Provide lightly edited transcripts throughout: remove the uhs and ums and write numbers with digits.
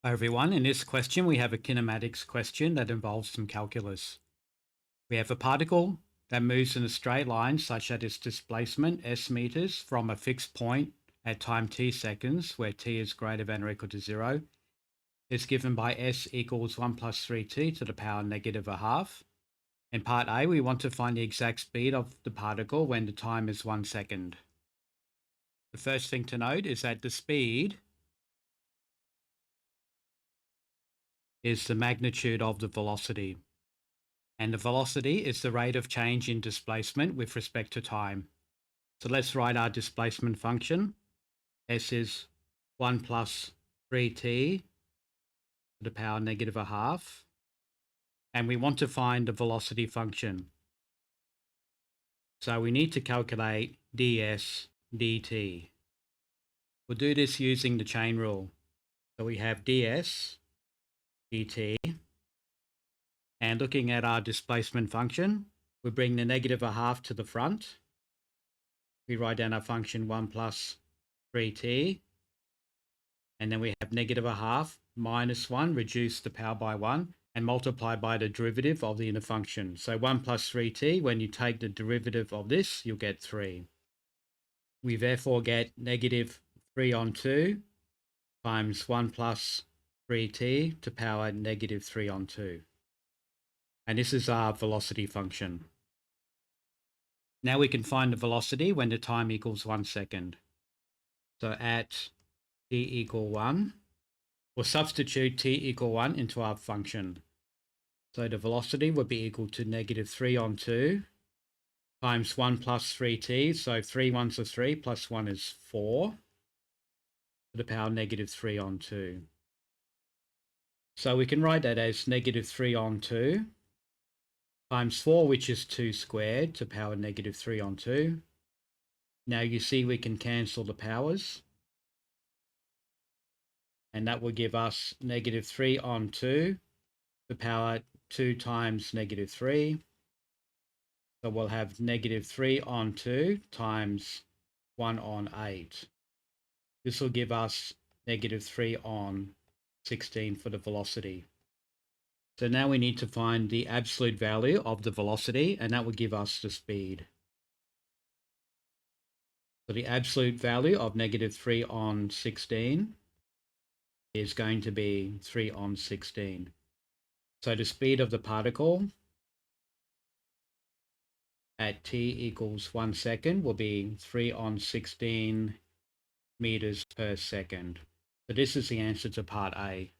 Hi everyone, in this question we have a kinematics question that involves some calculus. We have a particle that moves in a straight line such that its displacement s meters from a fixed point at time t seconds where t is greater than or equal to 0 is given by s equals 1 plus 3t to the power negative a half. In part A we want to find the exact speed of the particle when the time is 1 second. The first thing to note is that the speed is the magnitude of the velocity. And the velocity is the rate of change in displacement with respect to time. So let's write our displacement function. S is 1 plus 3t to the power negative a half. And we want to find the velocity function. So we need to calculate ds dt. We'll do this using the chain rule. So we have ds dt. And looking at our displacement function, we bring the negative a half to the front. We write down our function 1 plus 3t. And then we have negative a half minus 1, reduce the power by 1, and multiply by the derivative of the inner function. So 1 plus 3t, when you take the derivative of this, you'll get 3. We therefore get negative 3 on 2 times 1 plus 3t to power negative 3 on 2. And this is our velocity function. Now we can find the velocity when the time equals 1 second. So at t equal 1, we'll substitute t equal 1 into our function. So the velocity would be equal to negative 3 on 2 times 1 plus 3t. So 3 ones are 3 plus 1 is 4 to the power negative 3 on 2. So we can write that as negative 3 on 2 times 4, which is 2 squared, to power negative 3 on 2. Now you see we can cancel the powers. And that will give us negative 3 on 2 to power 2 times negative 3. So we'll have negative 3 on 2 times 1 on 8. This will give us negative 3 on 16 for the velocity. So now we need to find the absolute value of the velocity, and that will give us the speed. So the absolute value of negative 3 on 16 is going to be 3 on 16. So the speed of the particle at t equals 1 second will be 3 on 16 meters per second. So this is the answer to part A.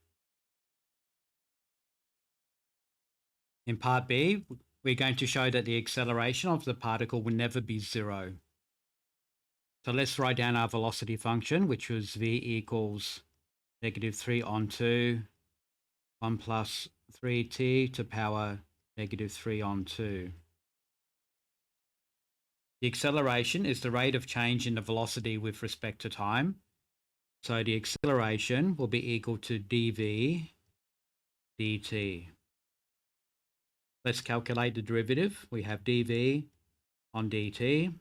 In part B, we're going to show that the acceleration of the particle will never be 0. So let's write down our velocity function, which was v equals negative 3 on 2, 1 plus 3t to power negative 3 on 2. The acceleration is the rate of change in the velocity with respect to time. So the acceleration will be equal to dv dt. Let's calculate the derivative. We have dv on dt.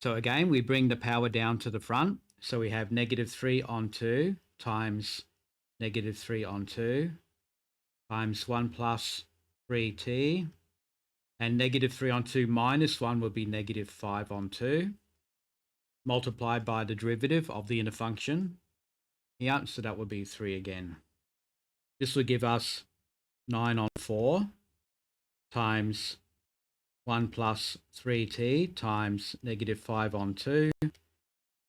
So again, we bring the power down to the front. So we have negative 3 on 2 times negative 3 on 2 times 1 plus 3t. And negative 3 on 2 minus 1 will be negative 5 on 2, multiplied by the derivative of the inner function here, so that would be 3 again. This will give us 9 on 4 times 1 plus 3t times negative 5 on 2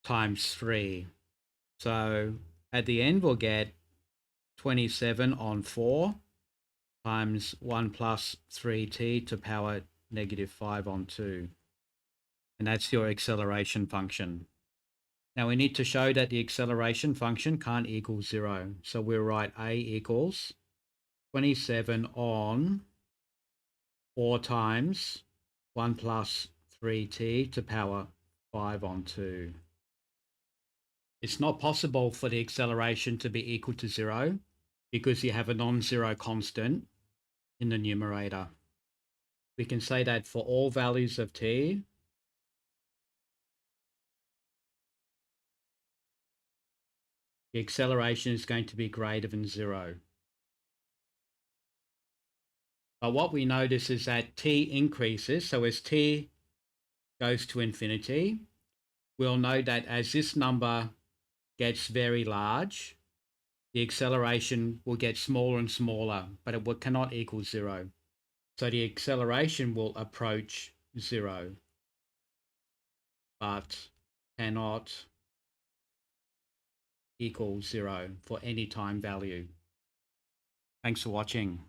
times 3. So at the end, we'll get 27 on 4 times 1 plus 3t to power negative 5 on 2. And that's your acceleration function. Now we need to show that the acceleration function can't equal 0. So we'll write a equals 27 on 4 times 1 plus 3t to power 5 on 2. It's not possible for the acceleration to be equal to 0 because you have a non-zero constant in the numerator. We can say that for all values of t, the acceleration is going to be greater than 0. But what we notice is that t increases. So as t goes to infinity, we'll know that as this number gets very large, the acceleration will get smaller and smaller, but it cannot equal 0. So the acceleration will approach 0, but cannot equal 0 for any time value. Thanks for watching.